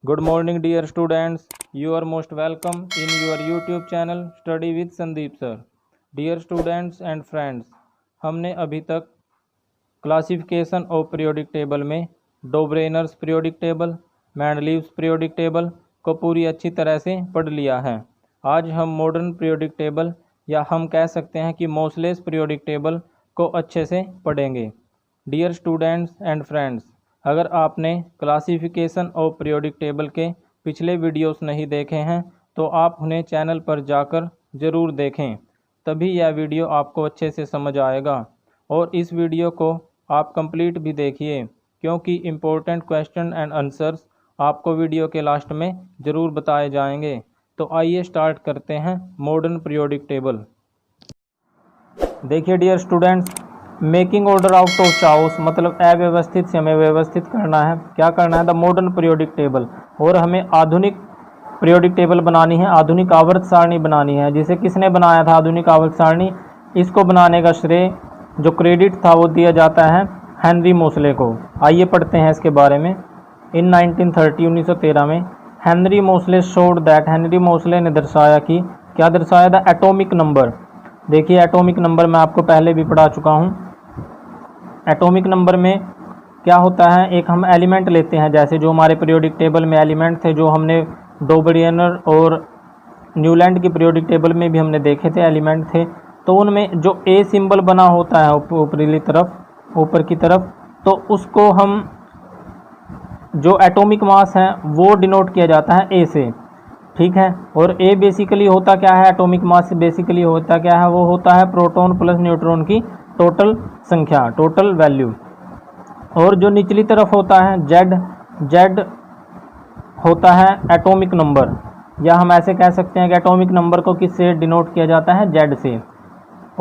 Good morning, dear students. You are most welcome in your YouTube channel Study with Sandeep Sir. Dear students and friends, हमने अभी तक classification of periodic table में डोब्रेनर्स periodic table, मैंडलीव्स periodic table को पूरी अच्छी तरह से पढ़ लिया है। आज हम मॉडर्न पीरियोडिक टेबल या हम कह सकते हैं कि मोसलेस पीरियोडिक टेबल को अच्छे से पढ़ेंगे। डियर स्टूडेंट्स एंड फ्रेंड्स, अगर आपने क्लासिफिकेशन ऑफ पीरियोडिक टेबल के पिछले वीडियोस नहीं देखे हैं तो आप उन्हें चैनल पर जाकर ज़रूर देखें, तभी यह वीडियो आपको अच्छे से समझ आएगा। और इस वीडियो को आप कंप्लीट भी देखिए, क्योंकि इम्पोर्टेंट क्वेश्चन एंड आंसर्स आपको वीडियो के लास्ट में ज़रूर बताए जाएंगे। तो आइए स्टार्ट करते हैं मॉडर्न पीरियोडिक टेबल। देखिए dear students, making order out of chaos मतलब अव्यवस्थित से हमें व्यवस्थित करना है। क्या करना है? The modern periodic table. और हमें आधुनिक पीरियोडिक टेबल बनानी है, आधुनिक आवर्त सारणी बनानी है। जिसे किसने बनाया था आधुनिक आवर्त सारणी? इसको बनाने का श्रेय, जो क्रेडिट था, वो दिया जाता है हेनरी मोसले को। आइए पढ़ते हैं इसके बारे में। इन 1913 में Henry Moseley showed that, Henry Moseley ने दर्शाया कि, क्या दर्शाया? The atomic number. देखिए एटॉमिक नंबर मैं आपको पहले भी पढ़ा चुका हूँ। एटॉमिक नंबर में क्या होता है, एक हम एलिमेंट लेते हैं, जैसे जो हमारे पीरियोडिक टेबल में एलिमेंट थे, जो हमने डोबरियनर और न्यूलैंड की पीरियोडिक टेबल में भी हमने देखे थे एलिमेंट थे। तो उनमें जो ए सिंबल बना होता है ऊपरी तरफ, ऊपर की तरफ, तो उसको हम, जो एटॉमिक मास है वो डिनोट किया जाता है ए से, ठीक है। और ए बेसिकली होता क्या है? एटॉमिक मास बेसिकली होता क्या है? वो होता है प्रोटॉन प्लस न्यूट्रॉन की टोटल संख्या, टोटल वैल्यू। और जो निचली तरफ होता है जेड, जेड होता है एटॉमिक नंबर, या हम ऐसे कह सकते हैं कि एटॉमिक नंबर को किससे डिनोट किया जाता है? जेड से।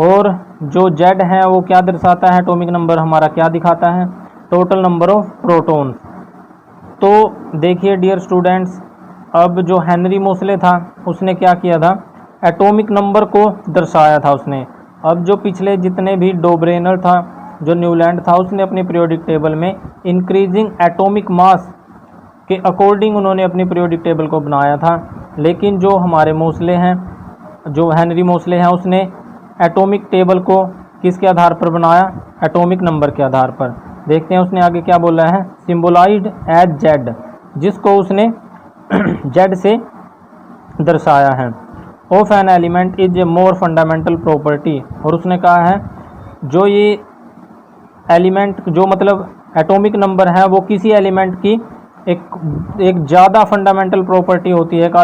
और जो जेड है वो क्या दर्शाता है? एटॉमिक नंबर हमारा क्या दिखाता है? Total number of protons. तो देखिए डियर स्टूडेंट्स, अब जो हेनरी मोसले था उसने क्या किया था? एटॉमिक नंबर को दर्शाया था उसने। अब जो पिछले जितने भी डोब्रेनर था, जो न्यूलैंड था, उसने अपनी पीरियोडिक टेबल में इंक्रीजिंग एटॉमिक मास के अकॉर्डिंग उन्होंने अपनी पीरियोडिक टेबल को बनाया था। लेकिन जो हमारे मोसले हैं, जो हेनरी मोसले हैं, उसने एटॉमिक टेबल को किसके आधार पर बनाया? एटॉमिक नंबर के आधार पर। देखते हैं उसने आगे क्या बोला है। सिम्बोलाइज्ड एज जेड, जिसको उसने जेड से दर्शाया है। Of an element is a more fundamental property. और उसने कहा है जो ये एलिमेंट, जो मतलब एटॉमिक नंबर है, वो किसी एलिमेंट की एक ज़्यादा फंडामेंटल प्रॉपर्टी होती है, एक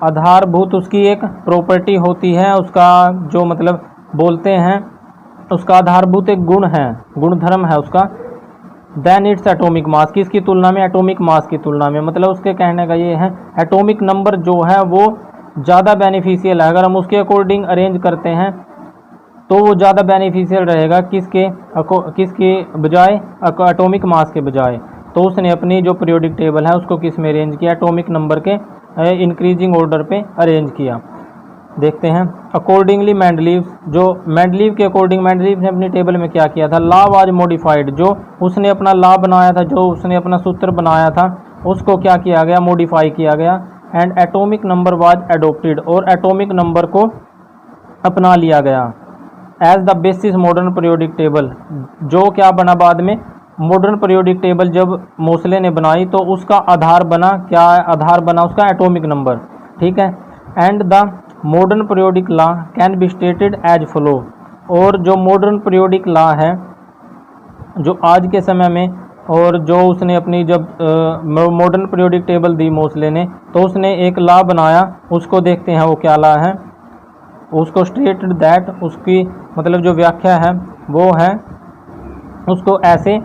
आधारभूत उसकी एक प्रॉपर्टी होती है। उसका जो मतलब बोलते हैं, उसका आधारभूत एक गुण है, गुणधर्म है उसका। देन इट्स एटॉमिक मास, किसकी तुलना में? एटॉमिक मास की तुलना में। मतलब उसके कहने का ये है, एटॉमिक नंबर जो है वो ज़्यादा बेनिफिशियल है। अगर हम उसके अकॉर्डिंग अरेंज करते हैं तो वो ज़्यादा बेनिफिशियल रहेगा किसके बजाय? एटॉमिक मास के बजाय। तो उसने अपनी जो पीरियोडिक टेबल है उसको किस में अरेंज किया? एटॉमिक नंबर के इंक्रीजिंग ऑर्डर पे अरेंज किया। देखते हैं अकॉर्डिंगली मेंडलीव, जो मेंडलीव के अकॉर्डिंग, मेंडलीव ने अपनी टेबल में क्या किया था? लॉ वाज मॉडिफाइड, जो उसने अपना लॉ बनाया था, जो उसने अपना सूत्र बनाया था, उसको क्या किया गया? मॉडिफाई किया गया। And atomic number was adopted, और एटॉमिक नंबर को अपना लिया गया as the basis modern periodic table. जो क्या बना बाद में? मॉडर्न पीरियोडिक टेबल जब मोसले ने बनाई तो उसका आधार बना, क्या आधार बना उसका? एटॉमिक नंबर, ठीक है। And the modern periodic law can be stated as follow. और जो मॉडर्न पीरियोडिक लॉ है, जो आज के समय में, और जो उसने अपनी जब मॉडर्न पीरियोडिक टेबल दी मोसले ने, तो उसने एक लॉ बनाया। उसको देखते हैं वो क्या लॉ है। उसको स्टेटेड दैट, उसकी मतलब जो व्याख्या है वो है, उसको ऐसे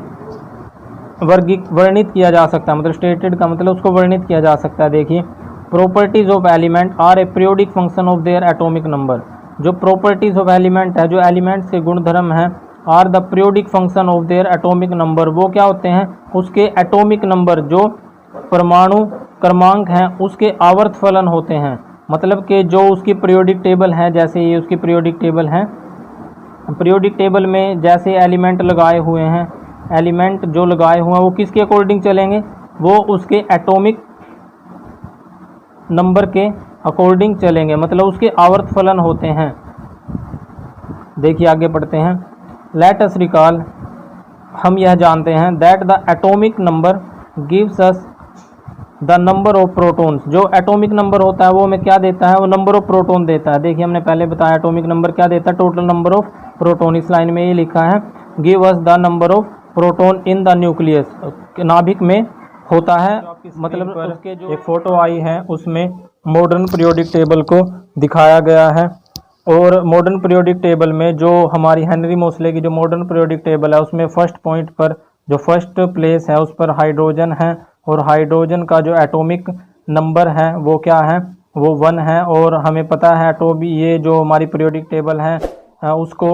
वर्णित किया जा सकता है। मतलब स्टेटेड का मतलब उसको वर्णित किया जा सकता है। देखिए, properties of element are a periodic function of their atomic number. जो प्रॉपर्टीज ऑफ एलिमेंट है, जो एलिमेंट्स के गुणधर्म हैं, are the periodic function of their atomic number, वो क्या होते हैं? उसके एटॉमिक नंबर, जो परमाणु क्रमांक हैं, उसके आवर्त फलन होते हैं। मतलब कि जो उसकी पीरियोडिक टेबल है, जैसे ये उसकी पीरियोडिक टेबल है, पीरियोडिक टेबल में जैसे एलिमेंट लगाए हुए हैं, एलिमेंट जो लगाए हुए हैं वो किसके अकॉर्डिंग चलेंगे? वो उसके एटॉमिक नंबर के अकॉर्डिंग चलेंगे, मतलब उसके आवर्त फलन होते हैं। देखिए आगे पढ़ते हैं। लेट अस रिकॉल, हम यह जानते हैं that the atomic number gives us the number of protons. जो एटॉमिक नंबर होता है वो हमें क्या देता है, वो नंबर ऑफ प्रोटॉन देता है। देखिए हमने पहले बताया एटॉमिक नंबर क्या देता है, टोटल नंबर ऑफ प्रोटॉन। इस लाइन में ये लिखा है give us the number of proton in the nucleus, नाभिक में होता है। मतलब उसके जो एक फोटो आई है उसमें मॉडर्न पीरियोडिक टेबल को दिखाया गया है। और मॉडर्न पीरियोडिक टेबल में जो हमारी हेनरी मोसले की जो मॉडर्न पीरियोडिक टेबल है उसमें फर्स्ट पॉइंट पर जो फर्स्ट प्लेस है उस पर हाइड्रोजन है, और हाइड्रोजन का जो एटॉमिक नंबर है वो क्या है, वो 1 है। और हमें पता है ये जो हमारी पीरियोडिक टेबल है उसको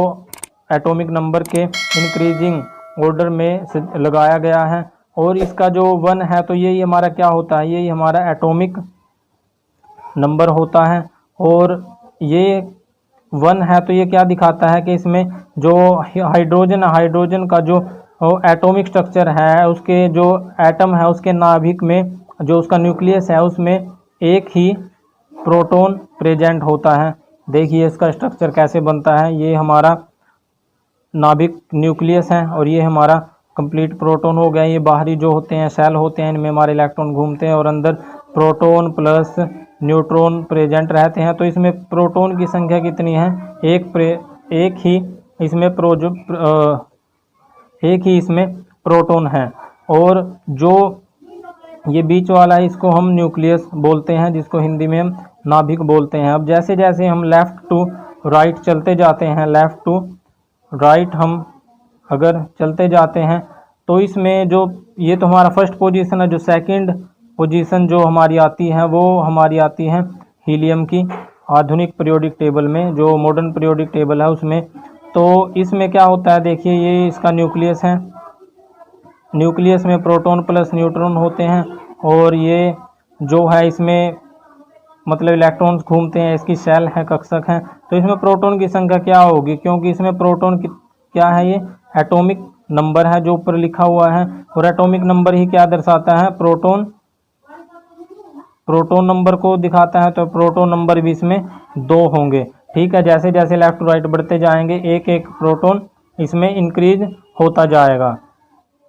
एटॉमिक नंबर के इंक्रीजिंग ऑर्डर में लगाया गया है। और इसका जो 1 है तो यही हमारा क्या होता है, यही हमारा एटॉमिक नंबर होता है। और ये 1 है तो ये क्या दिखाता है कि इसमें जो हाइड्रोजन का जो एटॉमिक स्ट्रक्चर है, उसके जो एटम है उसके नाभिक में जो उसका न्यूक्लियस है उसमें एक ही प्रोटॉन प्रेजेंट होता है। देखिए इसका स्ट्रक्चर कैसे बनता है, ये हमारा नाभिक न्यूक्लियस है और ये हमारा कंप्लीट प्रोटॉन हो गया। ये बाहरी जो होते हैं सेल होते हैं, इनमें हमारे इलेक्ट्रॉन घूमते हैं और अंदर प्रोटॉन प्लस न्यूट्रॉन प्रेजेंट रहते हैं। तो इसमें प्रोटॉन की संख्या कितनी है, एक ही इसमें प्रोटॉन है। और जो ये बीच वाला है इसको हम न्यूक्लियस बोलते हैं, जिसको हिंदी में हम नाभिक बोलते हैं। अब जैसे जैसे हम लेफ़्ट टू राइट चलते जाते हैं, लेफ़्ट टू राइट हम अगर चलते जाते हैं तो इसमें जो ये तो हमारा फर्स्ट पोजीशन है, जो सेकंड पोजीशन जो हमारी आती है वो हमारी आती है हीलियम की आधुनिक पीरियोडिक टेबल में, जो मॉडर्न पीरियोडिक टेबल है उसमें। तो इसमें क्या होता है, देखिए ये इसका न्यूक्लियस है, न्यूक्लियस में प्रोटॉन प्लस न्यूट्रॉन होते हैं। और ये जो है इसमें मतलब इलेक्ट्रॉन्स घूमते हैं, इसकी सेल है, कक्षक है। तो इसमें प्रोटॉन की संख्या क्या होगी, क्योंकि इसमें प्रोटॉन की क्या है, ये एटॉमिक नंबर है जो ऊपर लिखा हुआ है। और एटॉमिक नंबर ही क्या दर्शाता है, प्रोटॉन नंबर को दिखाता है। तो प्रोटॉन नंबर भी इसमें 2 होंगे। ठीक है, जैसे जैसे लेफ्ट टू राइट बढ़ते जाएंगे एक एक प्रोटॉन इसमें इंक्रीज होता जाएगा।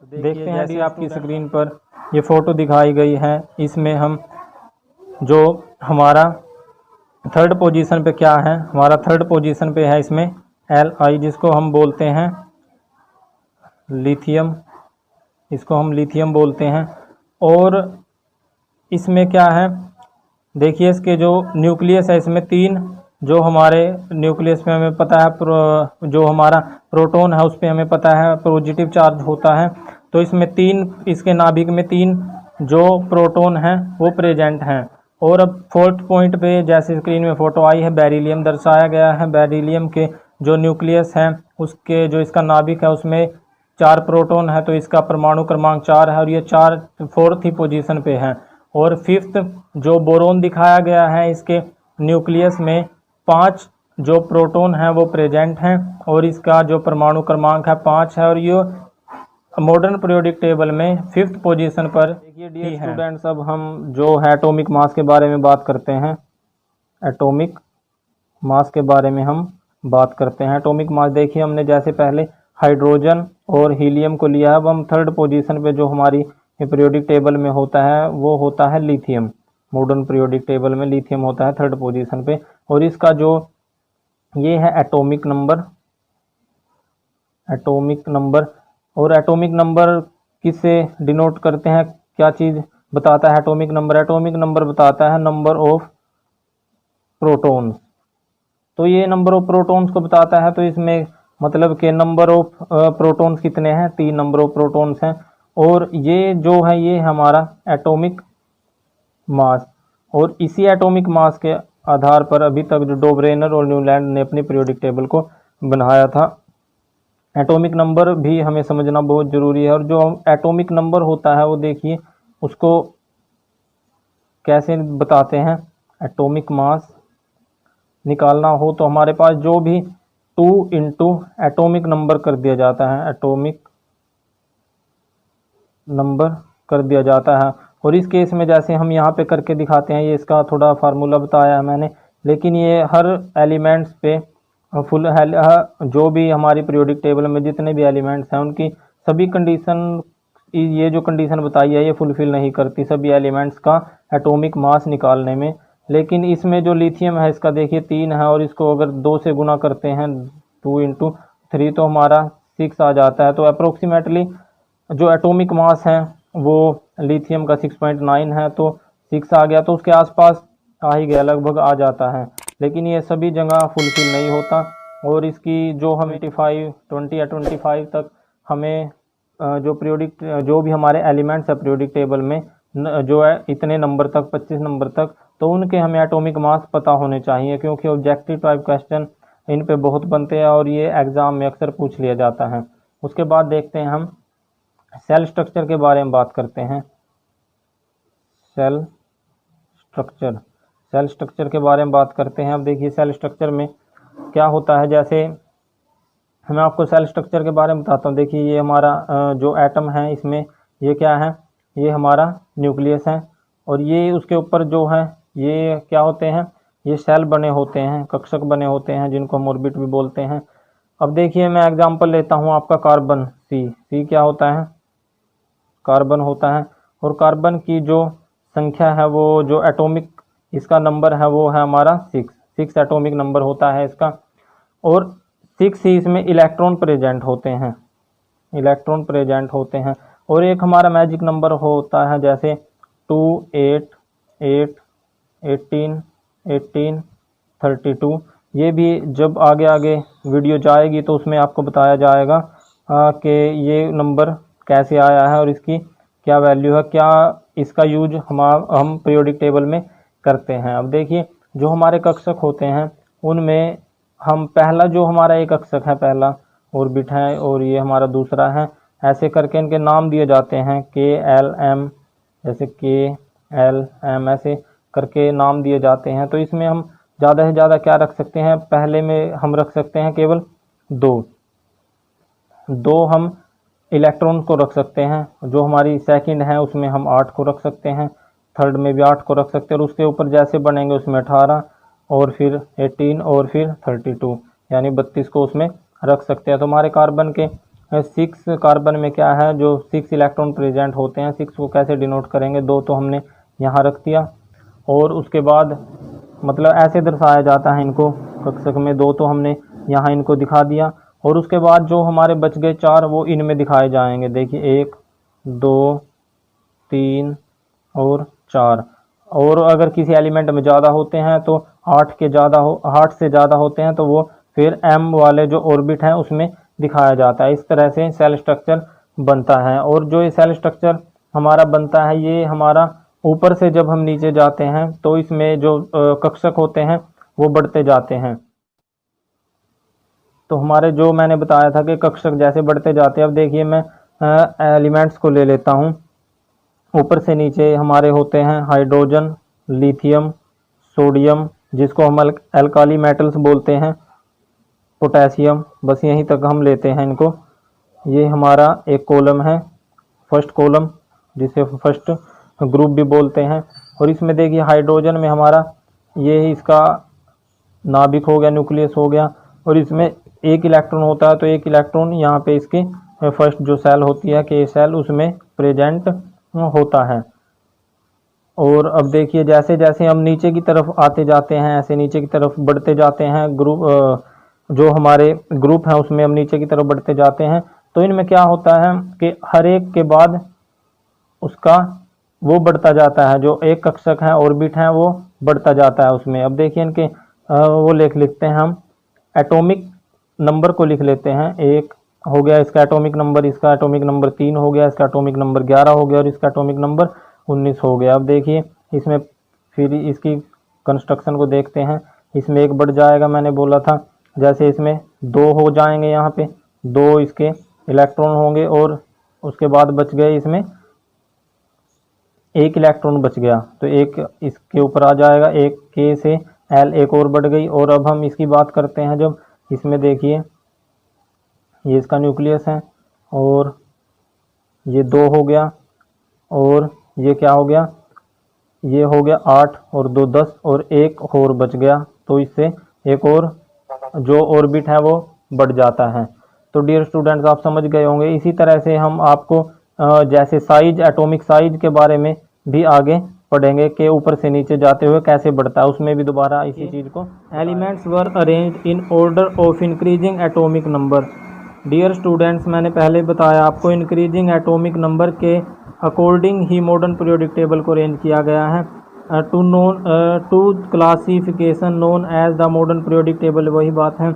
देखते हैं अभी आपकी स्क्रीन पर ये फोटो दिखाई गई है, इसमें हम जो हमारा थर्ड पोजीशन पे क्या है, हमारा थर्ड पोजीशन पे है इसमें Li, जिसको हम बोलते हैं लिथियम, इसको हम लिथियम बोलते हैं। और इसमें क्या है, देखिए इसके जो न्यूक्लियस है इसमें 3, जो हमारे न्यूक्लियस में हमें पता है जो हमारा प्रोटॉन है उस पर हमें पता है पॉजिटिव चार्ज होता है। तो इसमें 3, इसके नाभिक में 3 जो प्रोटॉन हैं वो प्रेजेंट हैं। और अब फोर्थ पॉइंट पे जैसे स्क्रीन में फोटो आई है बेरिलियम दर्शाया गया है। बेरिलियम के जो न्यूक्लियस है उसके जो इसका नाभिक है उसमें 4 प्रोटॉन है, तो इसका परमाणु क्रमांक 4 है और ये 4th ही पोजीशन पे है। और 5th जो बोरोन दिखाया गया है, इसके न्यूक्लियस में 5 जो प्रोटॉन है वो प्रेजेंट हैं और इसका जो परमाणु क्रमांक है 5 है। और ये मॉडर्न पीरियोडिक टेबल में 5th पोजीशन पर। देखिए डियर स्टूडेंट्स, अब हम जो है एटॉमिक मास के बारे में बात करते हैं। एटॉमिक मास के बारे में हम बात करते हैं। एटॉमिक मास देखिए हमने जैसे पहले हाइड्रोजन और हीलियम को लिया है, अब हम थर्ड पोजीशन पे जो हमारी पीरियोडिक टेबल में होता है वो होता है लिथियम। मॉडर्न पीरियोडिक टेबल में लिथियम होता है थर्ड पोजीशन पे। और इसका जो ये है एटॉमिक नंबर, एटॉमिक नंबर। और एटॉमिक नंबर किससे डिनोट करते हैं, क्या चीज़ बताता है एटॉमिक नंबर, एटॉमिक नंबर बताता है नंबर ऑफ प्रोटॉन्स। तो ये नंबर ऑफ प्रोटॉन्स को बताता है, तो इसमें मतलब कि नंबर ऑफ प्रोटॉन्स कितने हैं, 3 नंबर ऑफ प्रोटॉन्स हैं। और ये जो है ये हमारा एटॉमिक मास। और इसी एटॉमिक मास के आधार पर अभी तक जो डोब्रेनर और न्यूलैंड ने अपनी पीरियोडिक टेबल को बनाया था। एटॉमिक नंबर भी हमें समझना बहुत ज़रूरी है। और जो एटॉमिक नंबर होता है वो देखिए उसको कैसे बताते हैं, एटॉमिक मास निकालना हो तो हमारे पास जो भी 2 इंटू एटॉमिक नंबर कर दिया जाता है, एटॉमिक नंबर कर दिया जाता है। और इस केस में जैसे हम यहाँ पे करके दिखाते हैं, ये इसका थोड़ा फार्मूला बताया है मैंने, लेकिन ये हर एलिमेंट्स पे फुल जो भी हमारी पीरियोडिक टेबल में जितने भी एलिमेंट्स हैं उनकी सभी कंडीशन, ये जो कंडीशन बताई है ये फुलफिल नहीं करती सभी एलिमेंट्स का एटॉमिक मास निकालने में। लेकिन इसमें जो लिथियम है इसका देखिए 3 है, और इसको अगर 2 से गुना करते हैं 2 इंटू 3 तो हमारा 6 आ जाता है। तो अप्रोक्सीमेटली जो एटॉमिक मास है वो लिथियम का 6.9 है, तो 6 आ गया, तो उसके आसपास आ ही गया, लगभग आ जाता है। लेकिन ये सभी जगह फुलफिल नहीं होता, और इसकी जो हम 85 20 या 25 तक हमें जो पीरियोडिक जो भी हमारे एलिमेंट्स है पीरियोडिक टेबल में जो है इतने नंबर तक 25 नंबर तक, तो उनके हमें एटॉमिक मास पता होने चाहिए, क्योंकि ऑब्जेक्टिव टाइप क्वेश्चन इन पे बहुत बनते हैं और ये एग्ज़ाम में अक्सर पूछ लिया जाता है। उसके बाद देखते हैं हम सेल स्ट्रक्चर के बारे में बात करते हैं। सेल स्ट्रक्चर के बारे में बात करते हैं। अब देखिए सेल स्ट्रक्चर में क्या होता है, जैसे मैं आपको सेल स्ट्रक्चर के बारे में बताता हूँ। देखिए ये हमारा जो एटम है इसमें ये क्या है, ये हमारा न्यूक्लियस है, और ये उसके ऊपर जो है ये क्या होते हैं, ये सेल बने होते हैं, कक्षक बने होते हैं, जिनको हम ऑर्बिट भी बोलते हैं। अब देखिए मैं एग्जांपल लेता हूँ आपका कार्बन, सी क्या होता है, कार्बन होता है, और कार्बन की जो संख्या है वो जो एटॉमिक इसका नंबर है वो है हमारा 6 एटॉमिक नंबर होता है इसका, और 6 ही इसमें इलेक्ट्रॉन प्रेजेंट होते हैं। और एक हमारा मैजिक नंबर होता है जैसे 2 8 8 18 18 32। ये भी जब आगे आगे वीडियो जाएगी तो उसमें आपको बताया जाएगा कि ये नंबर कैसे आया है और इसकी क्या वैल्यू है, क्या इसका यूज हम पीरियोडिक टेबल में करते हैं। अब देखिए जो हमारे कक्षक होते हैं उनमें हम पहला जो हमारा एक कक्षक है, पहला ऑर्बिट है, और ये हमारा दूसरा है, ऐसे करके इनके नाम दिए जाते हैं KLM, जैसे KLM ऐसे करके नाम दिए जाते हैं। तो इसमें हम ज़्यादा से ज़्यादा क्या रख सकते हैं, पहले में हम रख सकते हैं केवल दो हम इलेक्ट्रॉन को रख सकते हैं। जो हमारी सेकंड है उसमें हम 8 को रख सकते हैं, थर्ड में भी 8 को रख सकते हैं, और उसके ऊपर जैसे बनेंगे उसमें 18 और फिर 18 और फिर 32 यानी 32 को उसमें रख सकते हैं। तो हमारे कार्बन के 6 कार्बन में क्या है, जो 6 इलेक्ट्रॉन प्रेजेंट होते हैं, 6 को कैसे डिनोट करेंगे, 2 तो हमने यहाँ रख दिया, और उसके बाद मतलब ऐसे दर्शाया जाता है इनको कक्षक में, 2 तो हमने यहाँ इनको दिखा दिया, और उसके बाद जो हमारे बच गए 4 वो इनमें दिखाए जाएंगे। देखिए 1 2 3 और 4, और अगर किसी एलिमेंट में ज़्यादा होते हैं तो 8 से ज़्यादा होते हैं तो वो फिर M वाले जो ऑर्बिट हैं उसमें दिखाया जाता है। इस तरह से सेल स्ट्रक्चर बनता है। और जो ये सेल स्ट्रक्चर हमारा बनता है ये हमारा ऊपर से जब हम नीचे जाते हैं तो इसमें जो कक्षक होते हैं वो बढ़ते जाते हैं। तो हमारे जो मैंने बताया था कि कक्षक जैसे बढ़ते जाते हैं। अब देखिए मैं एलिमेंट्स को ले लेता हूँ। ऊपर से नीचे हमारे होते हैं हाइड्रोजन, लिथियम, सोडियम, जिसको हम अल्काली मेटल्स बोलते हैं, पोटेशियम, बस यहीं तक हम लेते हैं इनको। ये हमारा एक कॉलम है, फर्स्ट कॉलम, जिसे फर्स्ट ग्रुप भी बोलते हैं। और इसमें देखिए हाइड्रोजन में हमारा ये इसका नाभिक हो गया, न्यूक्लियस हो गया, और इसमें एक इलेक्ट्रॉन होता है, तो एक इलेक्ट्रॉन यहाँ पे इसकी फर्स्ट जो सेल होती है के सेल उसमें प्रेजेंट होता है। और अब देखिए जैसे जैसे हम नीचे की तरफ आते जाते हैं ऐसे नीचे की तरफ बढ़ते जाते हैं, ग्रुप जो हमारे ग्रुप है उसमें हम नीचे की तरफ बढ़ते जाते हैं। तो इनमें क्या होता है कि हर एक के बाद उसका वो बढ़ता जाता है, जो एक कक्षक है ऑर्बिट है वो बढ़ता जाता है उसमें। अब देखिए इनके वो लिखते हैं हम, एटॉमिक नंबर को लिख लेते हैं। एक हो गया इसका एटॉमिक नंबर, इसका एटॉमिक नंबर 3 हो गया, इसका एटॉमिक नंबर 11 हो गया, और इसका एटॉमिक नंबर 19 हो गया। अब देखिए इसमें फिर इसकी कंस्ट्रक्शन को देखते हैं। इसमें एक बढ़ जाएगा, मैंने बोला था, जैसे इसमें 2 हो जाएंगे, यहाँ पे 2 इसके इलेक्ट्रॉन होंगे, और उसके बाद बच गए इसमें एक इलेक्ट्रॉन बच गया, तो एक इसके ऊपर आ जाएगा, एक K से L एक और बढ़ गई। और अब हम इसकी बात करते हैं, जब इसमें देखिए ये इसका न्यूक्लियस है और ये 2 हो गया, और ये क्या हो गया, ये हो गया 8 और 2 10 और एक और बच गया, तो इससे एक और जो ऑर्बिट है वो बढ़ जाता है। तो डियर स्टूडेंट्स आप समझ गए होंगे। इसी तरह से हम आपको जैसे साइज, एटॉमिक साइज के बारे में भी आगे पढ़ेंगे कि ऊपर से नीचे जाते हुए कैसे बढ़ता है, उसमें भी दोबारा इसी चीज़ को। Elements were arranged in order of increasing atomic number. Dear students मैंने पहले बताया आपको इंक्रीजिंग एटॉमिक नंबर के अकॉर्डिंग ही मॉडर्न पीरियोडिक टेबल को अरेंज किया गया है। To classification known as the modern periodic table, वही बात है।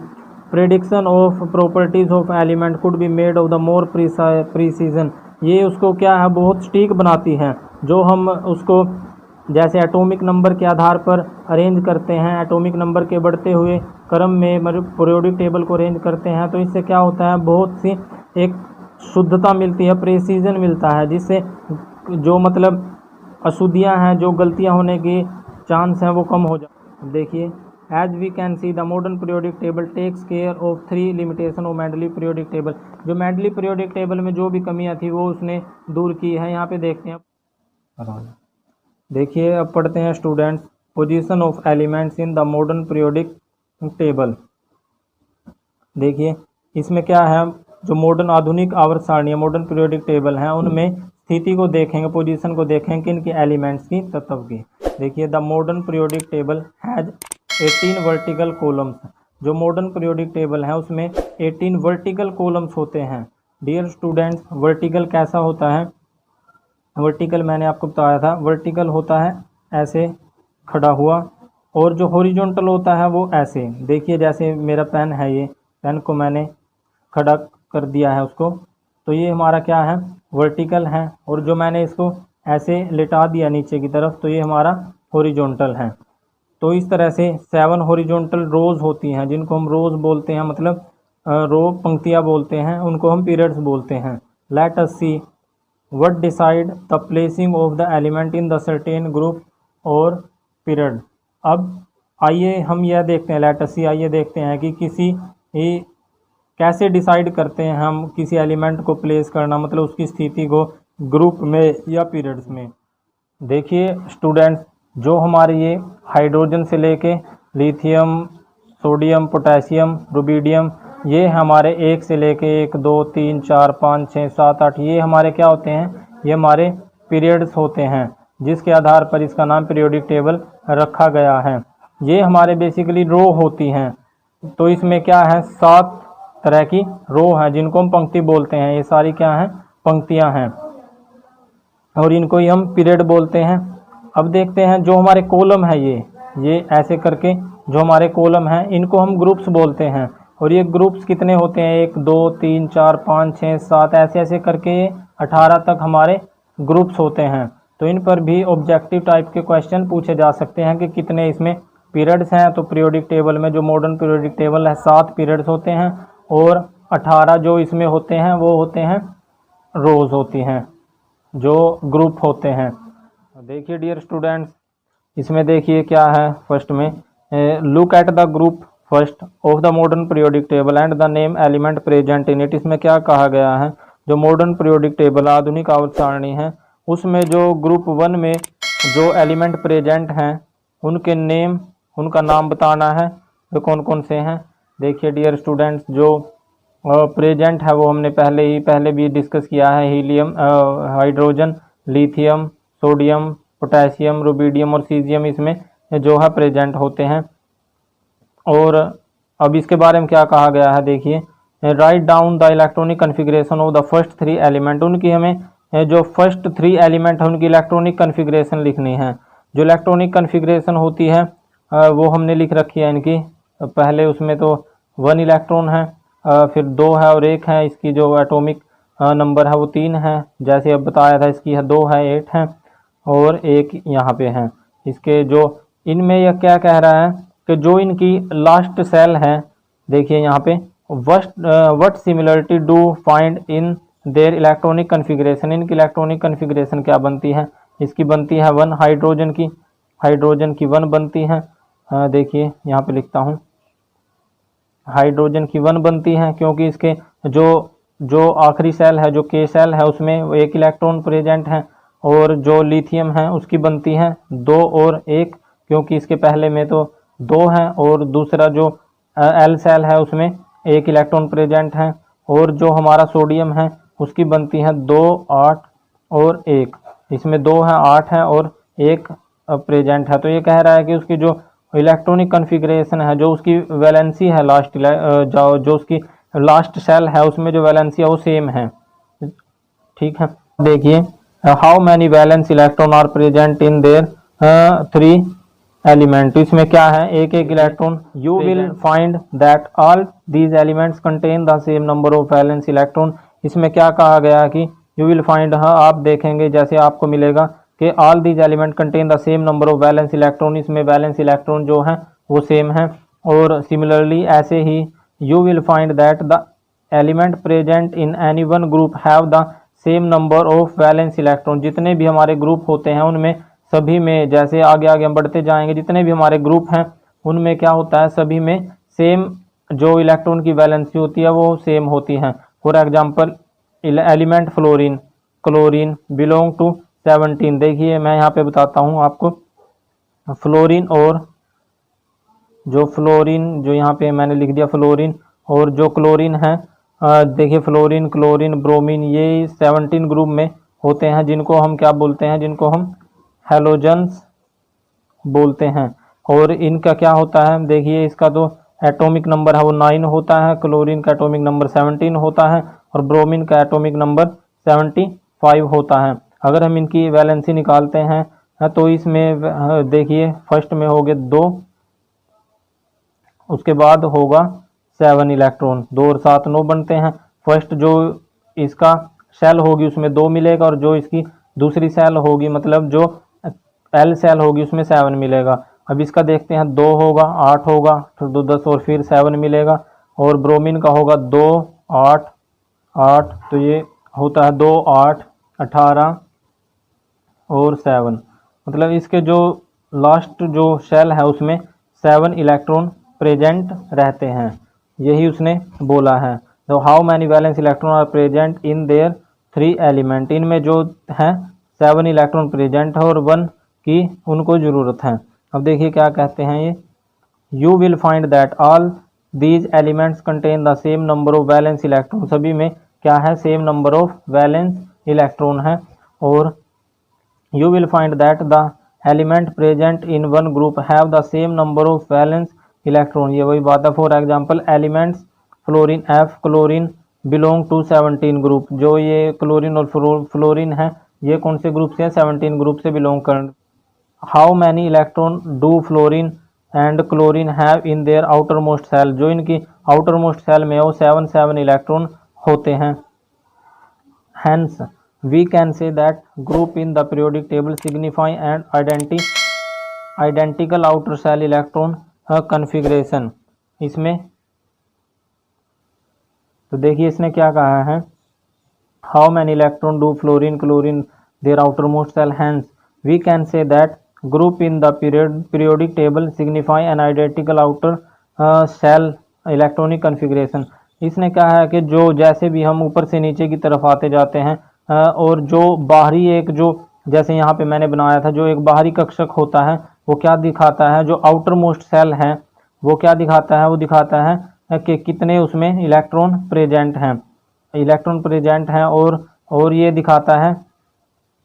Prediction of properties of element could be made of the more precision, ये उसको क्या है बहुत सटीक बनाती हैं। जो हम उसको जैसे एटॉमिक नंबर के आधार पर अरेंज करते हैं, एटॉमिक नंबर के बढ़ते हुए क्रम में पीरियोडिक टेबल को अरेंज करते हैं, तो इससे क्या होता है बहुत सी एक शुद्धता मिलती है, प्रेसीजन मिलता है, जिससे जो मतलब अशुद्धियां हैं, जो गलतियां होने की चांस हैं वो कम हो जाए। देखिए as we can see the modern periodic table takes care of 3 limitation of Mendeleev periodic table. जो मेंडली पीरियोडिक टेबल में जो भी कमियां थी वो उसने दूर की है। यहाँ पे देखते हैं, देखिए अब पढ़ते हैं students position of elements in the modern periodic table. देखिए इसमें क्या है, जो मॉडर्न आधुनिक आवर्त सारणी मॉडर्न पीरियोडिक टेबल हैं उनमें स्थिति को देखेंगे, पोजीशन को देखेंगे किन की, एलिमेंट्स की, तत्व की। देखिए the modern periodic table has 18 vertical columns. जो मॉडर्न पीरियोडिक टेबल है उसमें 18 वर्टिकल कॉलम्स होते हैं। डियर स्टूडेंट्स वर्टिकल कैसा होता है, वर्टिकल मैंने आपको बताया था, वर्टिकल होता है ऐसे खड़ा हुआ, और जो हॉरिजॉन्टल होता है वो ऐसे। देखिए जैसे मेरा पेन है, ये पेन को मैंने खड़ा कर दिया है उसको, तो ये हमारा क्या है वर्टिकल है, और जो मैंने इसको ऐसे लिटा दिया नीचे की तरफ तो ये हमारा हॉरिजॉन्टल है। तो इस तरह से 7 हॉरिजॉन्टल रोज होती हैं जिनको हम रोज बोलते हैं, मतलब रो पंक्तियाँ बोलते हैं, उनको हम पीरियड्स बोलते हैं। Let us see what decide the placing of the element in the certain group और पीरियड। अब आइए हम यह देखते हैं, लेट अस सी आइए देखते हैं कि किसी कैसे डिसाइड करते हैं हम किसी एलिमेंट को प्लेस करना, मतलब उसकी स्थिति को ग्रुप में या पीरियड्स में। देखिए स्टूडेंट्स जो हमारे ये हाइड्रोजन से लेके लिथियम, सोडियम, पोटेशियम, रुबिडियम, ये हमारे 1 से लेके 1 2 3 4 5 6 7 8 ये हमारे क्या होते हैं, ये हमारे पीरियड्स होते हैं, जिसके आधार पर इसका नाम पीरियोडिक टेबल रखा गया है। ये हमारे बेसिकली रो होती हैं, तो इसमें क्या है 7 तरह की रो हैं जिनको हम पंक्ति बोलते हैं। ये सारी क्या हैं पंक्तियां हैं, और इनको ही हम पीरियड बोलते हैं। अब देखते हैं जो हमारे कॉलम है, ये ऐसे करके जो हमारे कॉलम हैं इनको हम ग्रुप्स बोलते हैं। और ये ग्रुप्स कितने होते हैं, 1 2 3 4 5 6 7 ऐसे ऐसे करके 18 तक हमारे ग्रुप्स होते हैं। तो इन पर भी ऑब्जेक्टिव टाइप के क्वेश्चन पूछे जा सकते हैं कि कितने इसमें पीरियड्स हैं। तो पीरियोडिक टेबल में जो मॉडर्न पीरियोडिक टेबल है 7 पीरियड्स होते हैं, और 18 जो इसमें होते हैं वो होते हैं रोज होती हैं, जो ग्रुप होते हैं। देखिए डियर स्टूडेंट्स इसमें देखिए क्या है, फर्स्ट में look at the group first of the modern periodic table and the name element present in it. इसमें क्या कहा गया है, जो मॉडर्न पीरियोडिक टेबल आधुनिक आवर्त सारणी है उसमें जो ग्रुप 1 में जो एलिमेंट प्रेजेंट हैं उनके नेम, उनका नाम बताना है, वे कौन कौन से हैं। देखिए डियर स्टूडेंट्स जो प्रेजेंट है वो हमने पहले भी डिस्कस किया है, helium, hydrogen, lithium, sodium, potassium, rubidium और सीजियम इसमें जो है प्रेजेंट होते हैं। और अब इसके बारे में क्या कहा गया है, देखिए write down the electronic configuration of the first 3 element. उनकी हमें जो फर्स्ट 3 एलिमेंट है उनकी इलेक्ट्रॉनिक कन्फिग्रेशन लिखनी है। जो इलेक्ट्रॉनिक कन्फिग्रेशन होती है वो हमने लिख रखी है इनकी। पहले उसमें तो 1 इलेक्ट्रॉन है, फिर 2 है और 1 है। इसकी जो एटॉमिक नंबर है वो 3 है, जैसे अब बताया था इसकी है 2 है 8 है और 1 यहाँ पे है। इसके जो इनमें यह क्या कह रहा है कि जो इनकी लास्ट सेल है, देखिए यहाँ पे what similarity do find in their electronic configuration. इनकी इलेक्ट्रॉनिक कन्फिग्रेशन क्या बनती है, इसकी बनती है 1 हाइड्रोजन की 1 बनती है। देखिए यहाँ पे लिखता हूँ हाइड्रोजन की 1 बनती है, क्योंकि इसके जो आखिरी सेल है जो के सेल है उसमें 1 इलेक्ट्रॉन प्रेजेंट है, और जो लिथियम है उसकी बनती हैं 2 और 1, क्योंकि इसके पहले में तो 2 हैं और दूसरा जो एल सेल है उसमें 1 इलेक्ट्रॉन प्रेजेंट है। और जो हमारा सोडियम है उसकी बनती हैं 2, 8 और 1, इसमें 2 है, 8 है और 1 प्रेजेंट है। तो ये कह रहा है कि उसकी जो इलेक्ट्रॉनिक कॉन्फ़िगरेशन है, जो उसकी वैलेंसी है लास्ट जो उसकी लास्ट सेल है उसमें जो वैलेंसी है वो सेम है। ठीक है, देखिए how many valence electron are present in their 3 element. इसमें क्या है, एक एक electron. You will find that all these elements contain the same number of valence electron. इसमें क्या कहा गया कि यू विल फाइंड, हाँ आप देखेंगे जैसे आपको मिलेगा कि all these element contain the same number of valence electron, इसमें वैलेंस इलेक्ट्रॉन जो है वो सेम है। और सिमिलरली ऐसे ही you will find that the element present in any one group have the same number of valence electron. जितने भी हमारे ग्रुप होते हैं उनमें सभी में, जैसे आगे आगे हम बढ़ते जाएंगे, जितने भी हमारे ग्रुप हैं उनमें क्या होता है, सभी में सेम जो इलेक्ट्रॉन की वैलेंसी होती है वो सेम होती है। For example element fluorine, chlorine belong to 17। देखिए मैं यहाँ पे बताता हूँ आपको, फ्लोरीन और जो फ्लोरीन, जो यहाँ पे मैंने लिख दिया फ्लोरीन, और जो क्लोरीन है, देखिए फ्लोरीन, क्लोरीन, ब्रोमीन, ये 17 ग्रुप में होते हैं, जिनको हम क्या बोलते हैं, जिनको हम हैलोजन्स बोलते हैं। और इनका क्या होता है, देखिए इसका तो एटॉमिक नंबर है वो 9 होता है, क्लोरीन का एटॉमिक नंबर 17 होता है और ब्रोमीन का एटॉमिक नंबर 75 होता है। अगर हम इनकी वैलेंसी निकालते हैं तो इसमें देखिए फर्स्ट में हो गए 2, उसके बाद होगा 7 इलेक्ट्रॉन, 2 और 7 9 बनते हैं। फर्स्ट जो इसका सेल होगी उसमें 2 मिलेगा और जो इसकी दूसरी सेल होगी, मतलब जो एल सेल होगी उसमें 7 मिलेगा। अब इसका देखते हैं, 2 होगा, 8 होगा, फिर 2 10 और फिर 7 मिलेगा। और ब्रोमीन का होगा 2 8 8, तो ये होता है 2 8 18 और 7, मतलब इसके जो लास्ट जो सेल है उसमें 7 इलेक्ट्रॉन प्रेजेंट रहते हैं, यही उसने बोला है। तो how many valence electron are present in their 3 element, इनमें जो है 7 इलेक्ट्रॉन प्रेजेंट है और 1 की उनको ज़रूरत है। अब देखिए क्या कहते हैं ये, you will find that all these elements contain the same number of valence electron, सभी में क्या है, same number of valence electron है। और you will find that the element present in one group have the same number of valence electron, ये वही बात है। For example elements fluorine F, chlorine belong to 17 group, जो ये chlorine और fluorine है ये कौन से ग्रुप से है, 17 ग्रुप से बिलोंग कर। How many electron do fluorine and chlorine have in their outermost shell, जो इनकी आउटर मोस्ट सेल में वो 7 इलेक्ट्रॉन होते हैं। Hence, we can say that group in the periodic table signify an identical outer cell electron configuration। इसमें तो देखिए इसने क्या कहा है, how many electron do fluorine, chlorine their outermost cell, hence we can say that group in the periodic table signify an identical outer cell electronic configuration। इसने कहा है कि जो जैसे भी हम ऊपर से नीचे की तरफ आते जाते हैं और जो बाहरी एक जो जैसे यहाँ पे मैंने बनाया था, जो एक बाहरी कक्षक होता है वो क्या दिखाता है, जो आउटर मोस्ट सेल है वो क्या दिखाता है, वो दिखाता है कि कितने उसमें इलेक्ट्रॉन प्रेजेंट हैं, और ये दिखाता है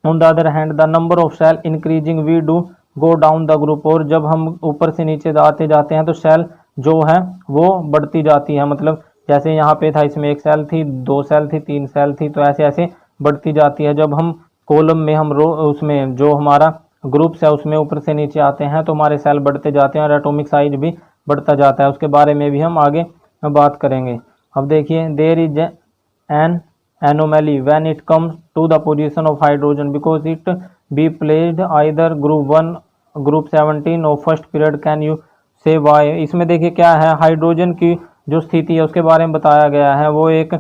on the other hand the number of shell increasing we do go down the group, और जब हम ऊपर से नीचे आते जाते हैं तो सेल जो है वो बढ़ती जाती है। मतलब जैसे यहाँ पे था, इसमें 1 सेल थी, 2 सेल थी, 3 सेल थी, तो ऐसे ऐसे बढ़ती जाती है। जब हम कॉलम में हम रो उसमें जो हमारा ग्रुप्स है उसमें ऊपर से नीचे आते हैं तो हमारे सेल बढ़ते जाते हैं और एटॉमिक साइज भी बढ़ता जाता है। उसके बारे में भी हम आगे बात करेंगे। अब देखिए, there is an anomaly when it comes to the position of hydrogen because it be placed either group 1 group 17 or first period, can you say why। इसमें देखिए क्या है, हाइड्रोजन की जो स्थिति है उसके बारे में बताया गया है, वो एक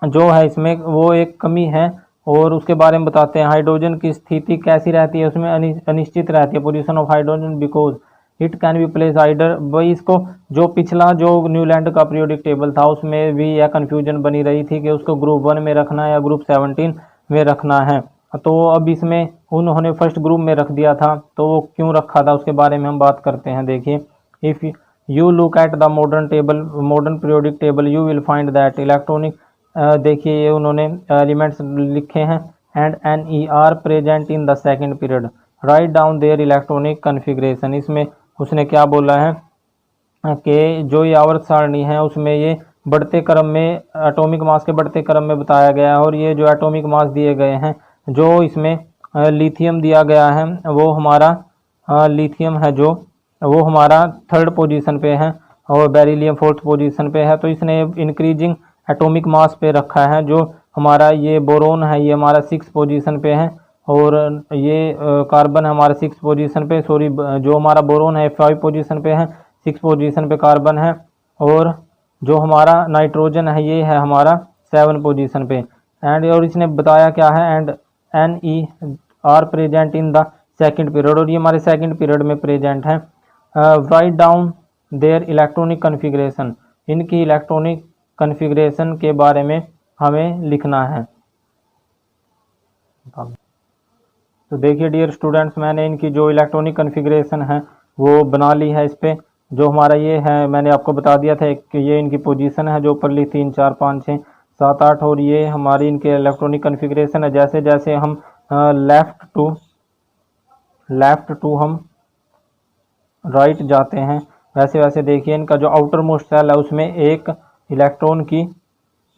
जो है इसमें वो एक कमी है और उसके बारे में बताते हैं। हाइड्रोजन की स्थिति कैसी रहती है, उसमें अनिश्चित रहती है। Position of hydrogen because it can be place आइडर, वही इसको जो पिछला जो न्यूलैंड का पीरियोडिक टेबल था उसमें भी यह कन्फ्यूजन बनी रही थी कि उसको ग्रुप 1 में रखना है या ग्रुप 17 में रखना है। तो अब इसमें उन्होंने फर्स्ट ग्रुप में रख दिया था, तो वो क्यों रखा था उसके बारे में हम बात करते हैं। देखिए, if you look at the modern periodic table you will find that electronic, देखिए ये उन्होंने एलिमेंट्स लिखे हैं, and N E are present in the second period, write down their electronic configuration. इसमें उसने क्या बोला है कि जो ये आवर्त सारणी है उसमें ये बढ़ते क्रम में, एटॉमिक मास के बढ़ते क्रम में बताया गया है, और ये जो एटॉमिक मास दिए गए हैं, जो इसमें लिथियम दिया गया है वो हमारा लिथियम है जो वो हमारा थर्ड पोजीशन पे है, और बेरिलियम फोर्थ पोजीशन पे है। तो इसने इंक्रीजिंग एटॉमिक मास पे रखा है। जो हमारा ये बोरोन है ये हमारा 6 पोजीशन पे है, और ये कार्बन हमारा 6 पोजीशन पे, सॉरी जो हमारा बोरोन है 5 पोजीशन पे है, 6 पोजीशन पे कार्बन है, और जो हमारा नाइट्रोजन है ये है हमारा 7 पोजीशन पे। एंड और इसने बताया क्या है, and N E are present in the second period, और ये हमारे सेकंड पीरियड में प्रेजेंट है। Write down their electronic configuration, इनकी इलेक्ट्रॉनिक कन्फिग्रेशन के बारे में हमें लिखना है। तो देखिए डियर स्टूडेंट्स, मैंने इनकी जो इलेक्ट्रॉनिक कन्फिग्रेशन है वो बना ली है। इस पर जो हमारा ये है मैंने आपको बता दिया था कि ये इनकी पोजीशन है जो ऊपर ली 3 4 5 6 7 8, और ये हमारी इनके इलेक्ट्रॉनिक कन्फिग्रेशन है। जैसे जैसे हम लेफ़्ट टू हम राइट जाते हैं, वैसे वैसे देखिए इनका जो आउटर मोस्ट सेल है उसमें एक इलेक्ट्रॉन की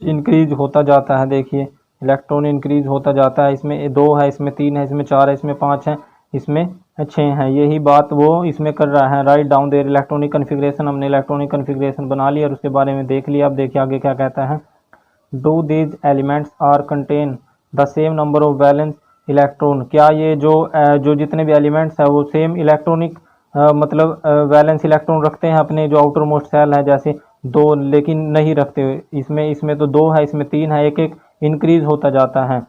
इंक्रीज होता जाता है। देखिए इलेक्ट्रॉन इंक्रीज होता जाता है, इसमें 2 है, इसमें 3 है, इसमें 4 है, इसमें 5 है, इसमें 6 है। यही बात वो इसमें कर रहा है। Write down their electronic configuration, हमने इलेक्ट्रॉनिक कन्फिग्रेशन बना लिया और उसके बारे में देख लिया। अब देखिए आगे क्या कहता है। Do these elements are contain the same number of valence electron, क्या ये जो जितने भी एलिमेंट्स है वो सेम इलेक्ट्रॉनिक मतलब वैलेंस इलेक्ट्रॉन रखते हैं अपने जो आउटर मोस्ट सेल है, जैसे 2, लेकिन नहीं रखते। इसमें तो 2 है, इसमें 3 है, एक एक इंक्रीज होता जाता है।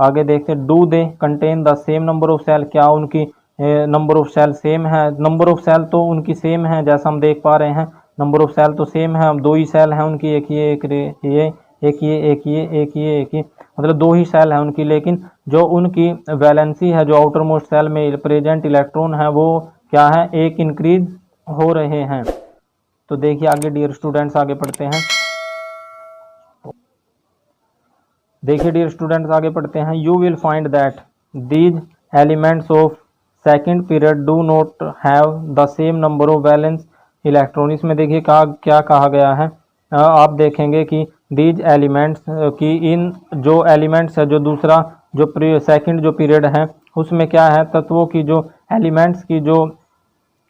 आगे देखते हैं, do they contain the same number of shell, क्या उनकी नंबर ऑफ सेल सेम है। नंबर ऑफ सेल तो उनकी सेम है, जैसा हम देख पा रहे हैं नंबर ऑफ सेल तो सेम है। 2 ही सेल हैं उनकी, एक ये एक ये एक ये एक ये एक ये एक ये, मतलब 2 ही सेल है उनकी, लेकिन जो उनकी वैलेंसी है जो आउटर मोस्ट सेल में प्रेजेंट इलेक्ट्रॉन है वो क्या है, एक इंक्रीज हो रहे हैं। तो देखिए आगे डियर स्टूडेंट्स आगे पढ़ते हैं। देखिए डियर स्टूडेंट्स आगे पढ़ते हैं। You will find that these elements of second period do not have the same number of valence electron. इसमें देखिए क्या कहा गया है, आप देखेंगे कि दीज एलिमेंट्स की इन जो एलिमेंट्स है जो दूसरा जो सेकंड जो पीरियड है उसमें क्या है, तत्वों की जो एलिमेंट्स की जो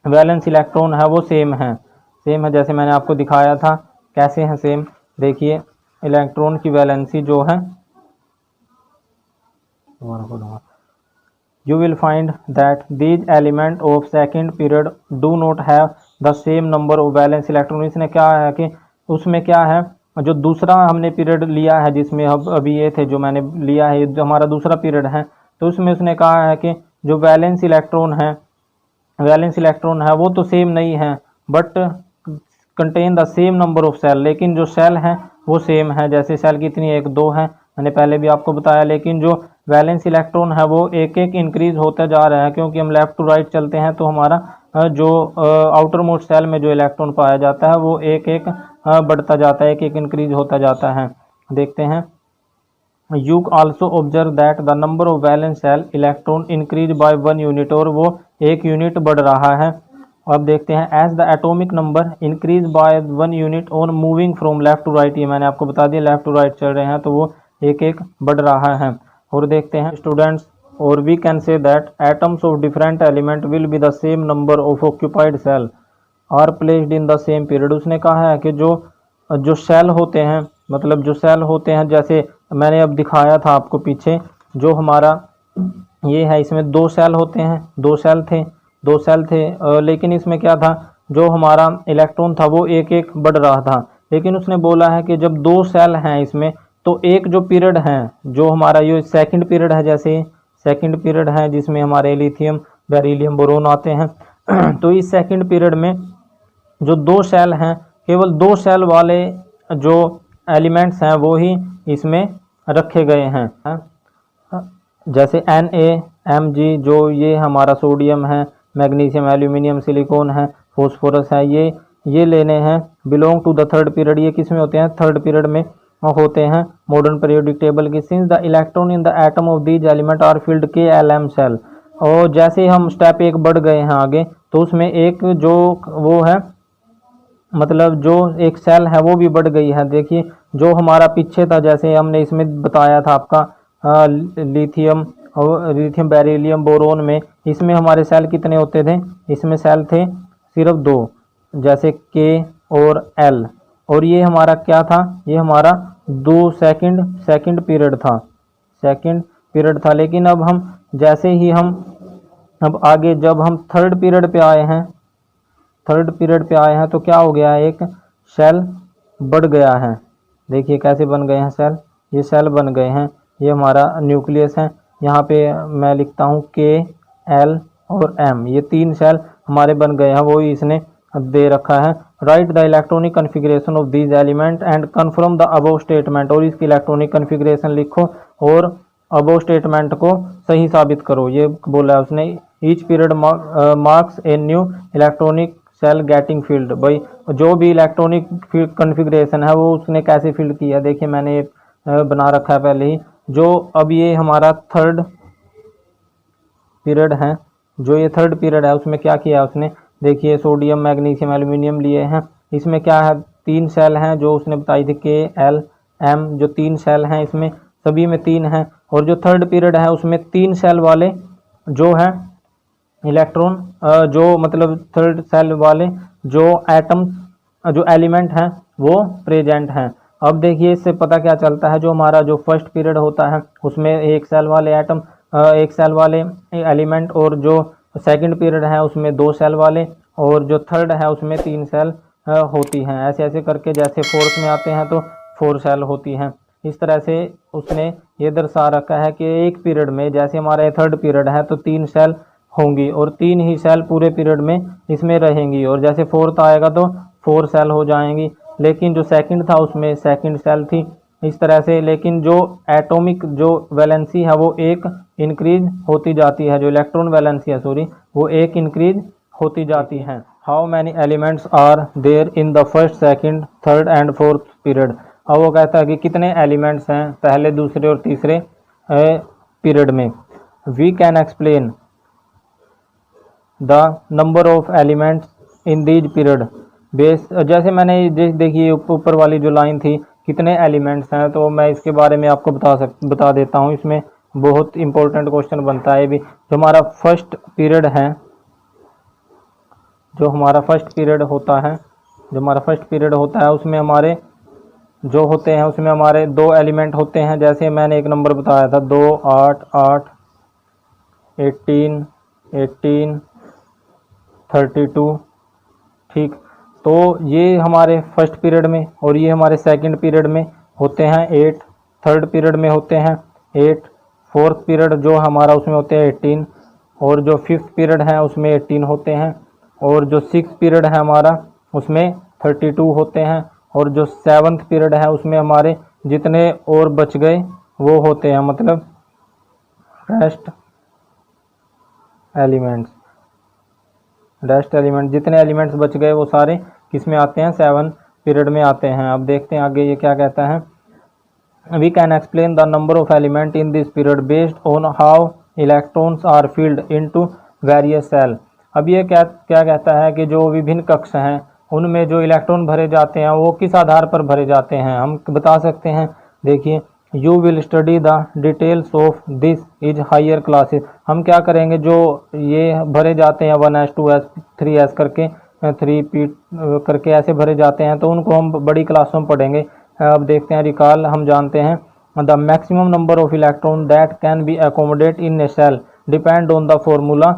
वैलेंस इलेक्ट्रॉन है वो सेम है। जैसे मैंने आपको दिखाया था कैसे हैं सेम। देखिए इलेक्ट्रॉन की वैलेंसी जो है, you will find that these element of second period do not have the same number of valence electron। इसने क्या है कि उसमें क्या है, जो दूसरा हमने पीरियड लिया है जिसमें अब अभी ये थे जो मैंने लिया है, जो हमारा दूसरा पीरियड है, तो उसमें उसने कहा है कि जो वैलेंस इलेक्ट्रॉन है वो तो सेम नहीं है, but contain the same number of shell, लेकिन जो सेल हैं वो सेम है। जैसे सेल कितनी, 1 2 है, मैंने पहले भी आपको बताया, लेकिन जो वैलेंस इलेक्ट्रॉन है वो एक एक इंक्रीज होता जा रहा है, क्योंकि हम लेफ्ट टू राइट चलते हैं तो हमारा जो आउटर मोस्ट सेल में जो इलेक्ट्रॉन पाया जाता है वो एक एक बढ़ता जाता है, एक एक इंक्रीज होता जाता है। देखते हैं, you also observe that the number of valence shell electron increase by 1 unit, और वो 1 यूनिट बढ़ रहा है। अब देखते हैं, as the atomic number increase by 1 unit on moving from left to right, ये मैंने आपको बता दिया लेफ्ट टू राइट चल रहे हैं तो वो एक एक बढ़ रहा है। और देखते हैं स्टूडेंट्स, और we can say that atoms of different element will be the same number of occupied shell are placed in the same period. उसने कहा है कि जो सेल होते हैं, मतलब जो सेल होते हैं, जैसे मैंने अब दिखाया था आपको पीछे, जो हमारा ये है इसमें 2 सेल होते हैं, 2 सेल थे, लेकिन इसमें क्या था, जो हमारा इलेक्ट्रॉन था वो एक एक बढ़ रहा था। लेकिन उसने बोला है कि जब 2 सेल हैं इसमें, तो एक जो पीरियड है जो हमारा ये सेकंड पीरियड है, जैसे सेकंड पीरियड है जिसमें हमारे लिथियम बेरिलियम बोरोन आते हैं तो इस सेकंड पीरियड में जो 2 सेल हैं, केवल 2 सेल वाले जो एलिमेंट्स हैं वो ही इसमें रखे गए हैं। जैसे Na, Mg, जो ये हमारा सोडियम है, मैग्नीशियम, एल्यूमिनियम, सिलिकॉन है, फॉस्फोरस है, ये लेने हैं। Belong to the third period, ये किस में होते हैं? थर्ड पीरियड में होते हैं मॉडर्न पीरियोडिक टेबल की। Since the electron in the atom of these element are filled के Lm सेल, और जैसे ही हम स्टेप एक बढ़ गए हैं आगे, तो उसमें एक जो वो है, मतलब जो एक सेल है वो भी बढ़ गई है। देखिए जो हमारा पीछे था, जैसे हमने इसमें बताया था आपका लिथियम और लिथियम बेरिलियम बोरोन में, इसमें हमारे सेल कितने होते थे? इसमें सेल थे सिर्फ दो, जैसे के और एल। और ये हमारा क्या था? ये हमारा दो सेकंड पीरियड था, सेकंड पीरियड था। लेकिन अब हम जैसे ही हम अब आगे जब हम थर्ड पीरियड पे आए हैं, थर्ड पीरियड पे आए हैं, तो क्या हो गया है? एक सेल बढ़ गया है। देखिए कैसे बन गए हैं सेल, ये सेल बन गए हैं। ये हमारा न्यूक्लियस है, यहाँ पे मैं लिखता हूँ के, एल और एम, ये तीन सेल हमारे बन गए हैं, वो ही इसने दे रखा है। Right the electronic configuration of these element and confirm the above statement, और इसकी इलेक्ट्रॉनिक कन्फिग्रेशन लिखो और अबव स्टेटमेंट को सही साबित करो, ये बोला है उसने। Each period marks a new electronic shell getting filled. भाई जो भी इलेक्ट्रॉनिक कन्फिग्रेशन है वो उसने कैसे फील्ड किया, देखिए मैंने बना रखा है पहले ही। जो अब ये हमारा थर्ड पीरियड है, जो ये थर्ड पीरियड है, उसमें क्या किया उसने? देखिए सोडियम, मैग्नीशियम, एल्यूमिनियम लिए हैं। इसमें क्या है? तीन सेल हैं जो उसने बताई थी, के, एल, एम, जो तीन सेल हैं इसमें सभी में तीन हैं। और जो थर्ड पीरियड है उसमें तीन सेल वाले जो है इलेक्ट्रॉन, जो मतलब थर्ड सेल वाले जो एटम, जो एलिमेंट हैं वो प्रेजेंट हैं। अब देखिए इससे पता क्या चलता है, जो हमारा जो फर्स्ट पीरियड होता है उसमें एक सेल वाले एटम, एक सेल वाले एलिमेंट, और जो सेकंड पीरियड है उसमें दो सेल वाले, और जो थर्ड है उसमें तीन सेल होती हैं। ऐसे ऐसे करके जैसे फोर्थ में आते हैं तो फोर सेल होती हैं। इस तरह से उसने ये दर्शा रखा है कि एक पीरियड में, जैसे हमारा थर्ड पीरियड है तो तीन सेल होंगी और तीन ही सेल पूरे पीरियड में इसमें रहेंगी, और जैसे फोर्थ आएगा तो फोर सेल हो जाएंगी। लेकिन जो सेकंड था उसमें सेकंड सेल थी, इस तरह से। लेकिन जो एटॉमिक जो वैलेंसी है वो एक इंक्रीज होती जाती है, जो इलेक्ट्रॉन वैलेंसी है सॉरी, वो एक इंक्रीज होती जाती है। How many elements are there in the first, second, third and fourth period. अब वो कहता है कि कितने एलिमेंट्स हैं पहले, दूसरे और तीसरे पीरियड में। We can explain the number of elements in these period base. जैसे मैंने देखिए ऊपर वाली जो लाइन थी, कितने एलिमेंट्स हैं, तो मैं इसके बारे में आपको बता देता हूँ। इसमें बहुत इंपॉर्टेंट क्वेश्चन बनता है भी। जो हमारा फर्स्ट पीरियड है, जो हमारा फर्स्ट पीरियड होता है, जो हमारा फर्स्ट पीरियड होता है उसमें हमारे जो होते हैं उसमें हमारे दो एलिमेंट होते हैं। जैसे मैंने एक नंबर बताया था 2, 8, 8, 18, 18, 32, ठीक। तो ये हमारे फर्स्ट पीरियड में, और ये हमारे सेकंड पीरियड में होते हैं 8, थर्ड पीरियड में होते हैं 8, फोर्थ पीरियड जो हमारा उसमें होते हैं 18, और जो फिफ्थ पीरियड है उसमें 18 होते हैं, और जो सिक्स पीरियड है हमारा उसमें 32 होते हैं, और जो सेवन्थ पीरियड है उसमें हमारे जितने और बच गए वो होते हैं, मतलब रेस्ट एलिमेंट्स, रेस्ट एलिमेंट, जितने एलिमेंट्स बच गए वो सारे किस में आते हैं? 7 पीरियड में आते हैं। अब देखते हैं आगे ये क्या कहता है। We can explain the number of element in this period based on how electrons are filled into various shell. अब ये क्या कहता है कि जो विभिन्न कक्ष हैं उनमें जो इलेक्ट्रॉन भरे जाते हैं वो किस आधार पर भरे जाते हैं, हम बता सकते हैं। देखिए you will study the details of this is higher classes. हम क्या करेंगे, जो ये भरे जाते हैं 1s 2s 3s करके 3p करके ऐसे भरे जाते हैं, तो उनको हम बड़ी क्लासों में पढ़ेंगे। अब देखते हैं रिकॉल, हम जानते हैं the maximum number of electron that can be accommodate in a cell depend on the formula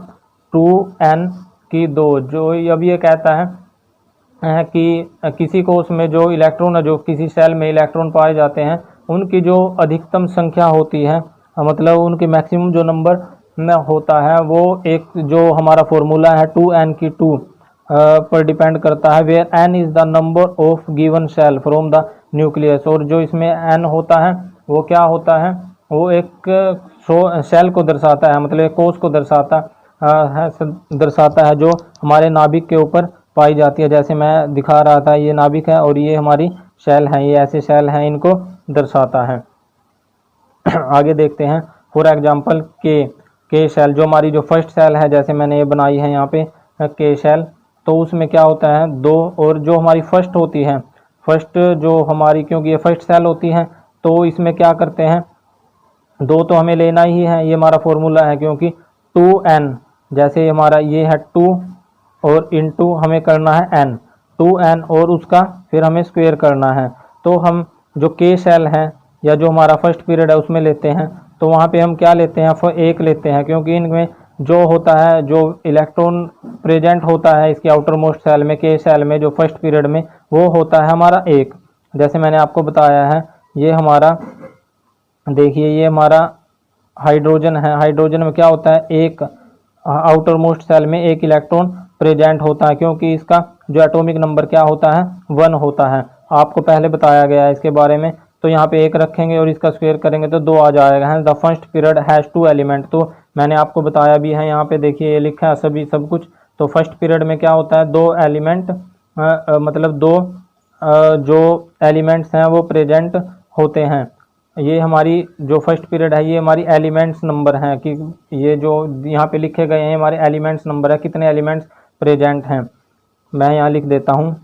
2n की 2। जो अब ये कहता है कि किसी को उसमें जो इलेक्ट्रॉन, जो किसी सेल में इलेक्ट्रॉन पाए जाते हैं उनकी जो अधिकतम संख्या होती है, मतलब उनकी मैक्सिमम जो नंबर होता है वो एक जो हमारा फॉर्मूला है 2n की 2 पर डिपेंड करता है, where n is the number of given cell from the nucleus. और जो इसमें n होता है वो क्या होता है, वो एक सेल को दर्शाता है, मतलब एक कोष को दर्शाता है जो हमारे नाभिक के ऊपर पाई जाती है। जैसे मैं दिखा रहा था, ये नाभिक है और ये हमारी सेल है, ये ऐसे सेल हैं, इनको दर्शाता है। आगे देखते हैं, फॉर एग्जांपल के सेल, जो हमारी जो फर्स्ट सेल है, जैसे मैंने ये बनाई है यहाँ पे के सेल, तो उसमें क्या होता है दो, और जो हमारी फर्स्ट होती है, फर्स्ट जो हमारी, क्योंकि ये फर्स्ट सेल होती है तो इसमें क्या करते हैं, दो तो हमें लेना ही है, ये हमारा फॉर्मूला है, क्योंकि 2n, जैसे हमारा ये है 2 और इनटू हमें करना है n, 2n और उसका फिर हमें स्क्वायर करना है। तो हम जो के सेल है या जो हमारा फर्स्ट पीरियड है उसमें लेते हैं, तो वहाँ पे हम क्या लेते हैं, एक लेते हैं, क्योंकि इनमें जो होता है, जो इलेक्ट्रॉन प्रेजेंट होता है इसके आउटर मोस्ट सेल में, के सेल में, जो फर्स्ट पीरियड में, वो होता है हमारा एक। जैसे मैंने आपको बताया है, ये हमारा देखिए, ये हमारा हाइड्रोजन है, हाइड्रोजन में क्या होता है, एक आउटर मोस्ट सेल में एक इलेक्ट्रॉन प्रेजेंट होता है, क्योंकि इसका जो एटॉमिक नंबर क्या होता है, 1 होता है। आपको पहले बताया गया है इसके बारे में। तो यहाँ पे एक रखेंगे और इसका स्क्वायर करेंगे तो 2 आ जाएगा है। The first period has 2 element, तो मैंने आपको बताया भी है, यहाँ पे देखिए ये लिखा है सभी सब कुछ। तो फर्स्ट पीरियड में क्या होता है, 2 एलिमेंट, मतलब 2 जो एलिमेंट्स हैं वो प्रेजेंट होते हैं। ये हमारी जो फर्स्ट पीरियड है, ये हमारी एलिमेंट्स नंबर हैं, कि ये जो यहाँ पे लिखे गए हैं हमारे एलिमेंट्स नंबर है, कितने एलिमेंट्स प्रेजेंट हैं। मैं यहाँ लिख देता हूँ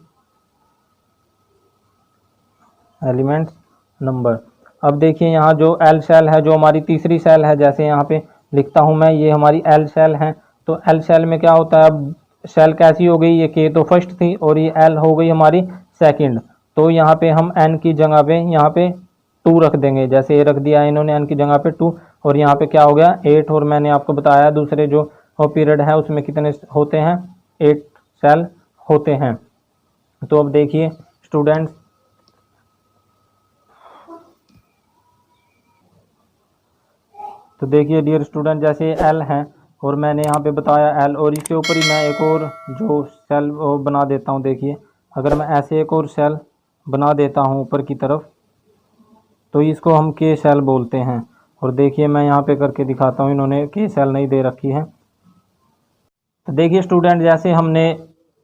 एलिमेंट्स नंबर। अब देखिए यहाँ जो एल सेल है, जो हमारी तीसरी सेल है, जैसे यहाँ पे लिखता हूँ मैं, ये हमारी एल सेल है। तो एल सेल में क्या होता है, अब सेल कैसी हो गई, ये के तो फर्स्ट थी और ये एल हो गई हमारी सेकंड। तो यहाँ पे हम एन की जगह पे यहाँ पे 2 रख देंगे, जैसे ये रख दिया है इन्होंने एन की जगह पे 2, और यहाँ पे क्या हो गया 8। और मैंने आपको बताया दूसरे जो पीरियड है उसमें कितने होते हैं, 8 सेल होते हैं। तो अब देखिए स्टूडेंट्स, तो देखिए डियर स्टूडेंट, जैसे एल है और मैंने यहाँ पे बताया एल, और इसके ऊपर ही मैं एक और जो सेल बना देता हूँ। देखिए अगर मैं ऐसे एक और सेल बना देता हूँ ऊपर की तरफ, तो इसको हम के सेल बोलते हैं। और देखिए मैं यहाँ पे करके दिखाता हूँ, इन्होंने के सेल नहीं दे रखी है। तो देखिए स्टूडेंट, जैसे हमने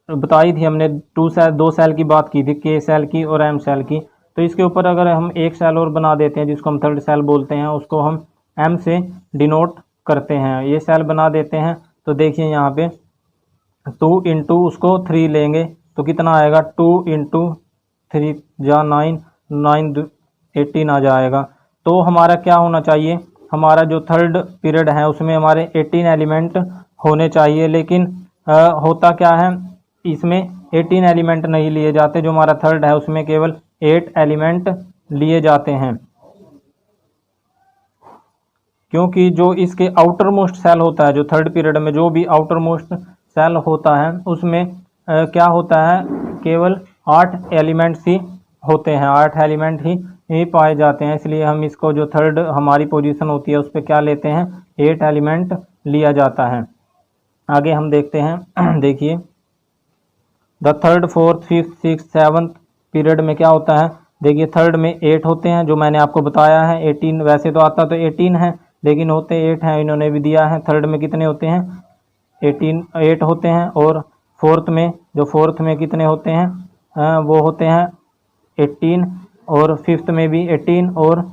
बताई थी, हमने 2 सेल की बात की थी, के सेल की और एम सेल की। तो इसके ऊपर अगर हम एक सेल और बना देते हैं जिसको हम थर्ड सेल बोलते हैं, उसको हम एम से डिनोट करते हैं, ये सेल बना देते हैं। तो देखिए यहाँ पे 2 इंटू उसको 3 लेंगे तो कितना आएगा, 2 इंटू 3 जा 9, 9 18 आ जाएगा। तो हमारा क्या होना चाहिए, हमारा जो थर्ड पीरियड है उसमें हमारे 18 एलिमेंट होने चाहिए, लेकिन होता क्या है, इसमें 18 एलिमेंट नहीं लिए जाते। जो हमारा थर्ड है उसमें केवल 8 एलिमेंट लिए जाते हैं, क्योंकि जो इसके आउटर मोस्ट सेल होता है, जो थर्ड पीरियड में जो भी आउटर मोस्ट सेल होता है उसमें क्या होता है, केवल 8 एलिमेंट्स ही होते हैं, 8 एलिमेंट ही पाए जाते हैं। इसलिए हम इसको जो थर्ड हमारी पोजीशन होती है उस पर क्या लेते हैं, 8 एलिमेंट लिया जाता है। आगे हम देखते हैं देखिए the third, fourth, fifth, six, seventh period में क्या होता है, देखिए थर्ड में 8 होते हैं, जो मैंने आपको बताया है। 18 वैसे तो आता तो 18 है, लेकिन होते 8 हैं, इन्होंने भी दिया है। थर्ड में कितने होते हैं, 8 होते हैं। और फोर्थ में कितने होते हैं, वो होते हैं 18, और फिफ्थ में भी 18, और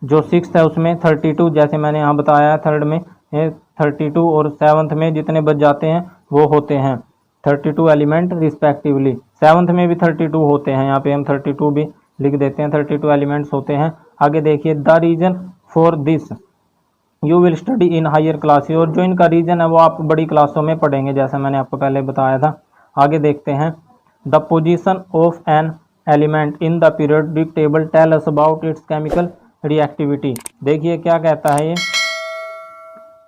जो सिक्स्थ है उसमें 32, जैसे मैंने यहाँ बताया है। थर्ड में 32 और सेवन्थ में जितने बच जाते हैं वो होते हैं 32 एलिमेंट रिस्पेक्टिवली। सेवन्थ में भी 32 होते हैं, यहाँ पे हम 32 भी लिख देते हैं, 32 एलिमेंट्स होते हैं। आगे देखिए the reason for this you will study in higher classes, और जो इनका रीजन है वो आप बड़ी क्लासों में पढ़ेंगे, जैसा मैंने आपको पहले बताया था। आगे देखते हैं the position of an element in the periodic table tell us about its chemical reactivity. देखिए क्या कहता है ये,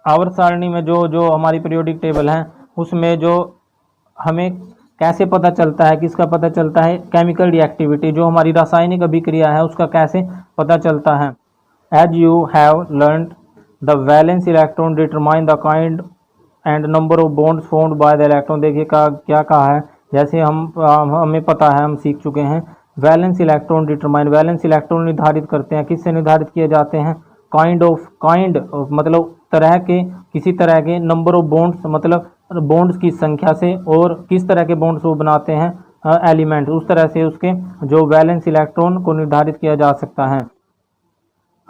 आवर्त सारणी में जो हमारी पीरियोडिक टेबल है उसमें जो हमें कैसे पता चलता है, किसका पता चलता है, केमिकल रिएक्टिविटी, जो हमारी रासायनिक अभिक्रिया है उसका कैसे पता चलता है। As you have learned the valence electron determine the kind and number of bonds formed by the electron. देखिए क्या कहा है, जैसे हमें पता है, हम सीख चुके हैं, valence electron determine, valence electron निर्धारित करते हैं, किससे निर्धारित किए जाते हैं, काइंड मतलब तरह के, किसी तरह के, नंबर ऑफ बॉन्ड्स मतलब बॉन्ड्स की संख्या से, और किस तरह के बॉन्ड्स वो बनाते हैं एलिमेंट, उस तरह से उसके जो वैलेंस इलेक्ट्रॉन को निर्धारित किया जा सकता है।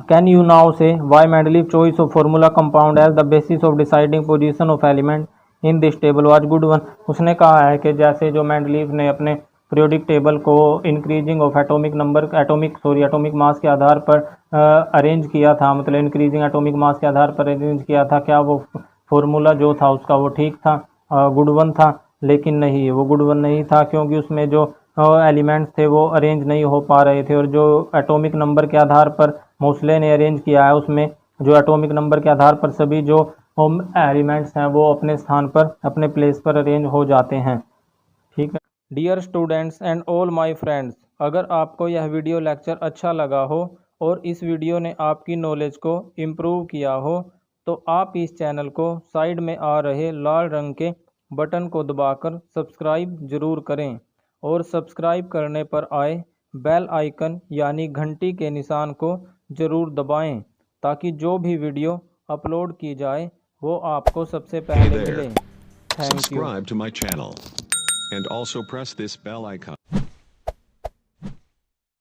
Can you now say why Mendeleev choice of formula compound as the basis of deciding position of element in this table was good one. उसने कहा है कि जैसे जो मेंडलीव ने अपने पीरियोडिक टेबल को इंक्रीजिंग ऑफ एटॉमिक मास के आधार पर अरेंज किया था, मतलब इंक्रीजिंग एटॉमिक मास के आधार पर अरेंज किया था, क्या वो फॉर्मूला जो था उसका वो ठीक था, गुड वन था? लेकिन नहीं, वो गुड वन नहीं था, क्योंकि उसमें जो एलिमेंट्स थे वो अरेंज नहीं हो पा रहे थे, और जो एटॉमिक नंबर के आधार पर मोस्ले ने अरेंज किया है उसमें जो एटॉमिक नंबर के आधार पर सभी जो एलिमेंट्स हैं वो अपने स्थान पर, अपने प्लेस पर अरेंज हो जाते हैं। ठीक है dear students and all my friends, अगर आपको यह वीडियो लेक्चर अच्छा लगा हो और इस वीडियो ने आपकी नॉलेज को इम्प्रूव किया हो, तो आप इस चैनल को साइड में आ रहे लाल रंग के बटन को दबाकर सब्सक्राइब जरूर करें, और सब्सक्राइब करने पर आए बेल आइकन यानी घंटी के निशान को ज़रूर दबाएं, ताकि जो भी वीडियो अपलोड की जाए वो आपको सबसे पहले मिले। Thank you. Subscribe to my channel and also press this bell icon.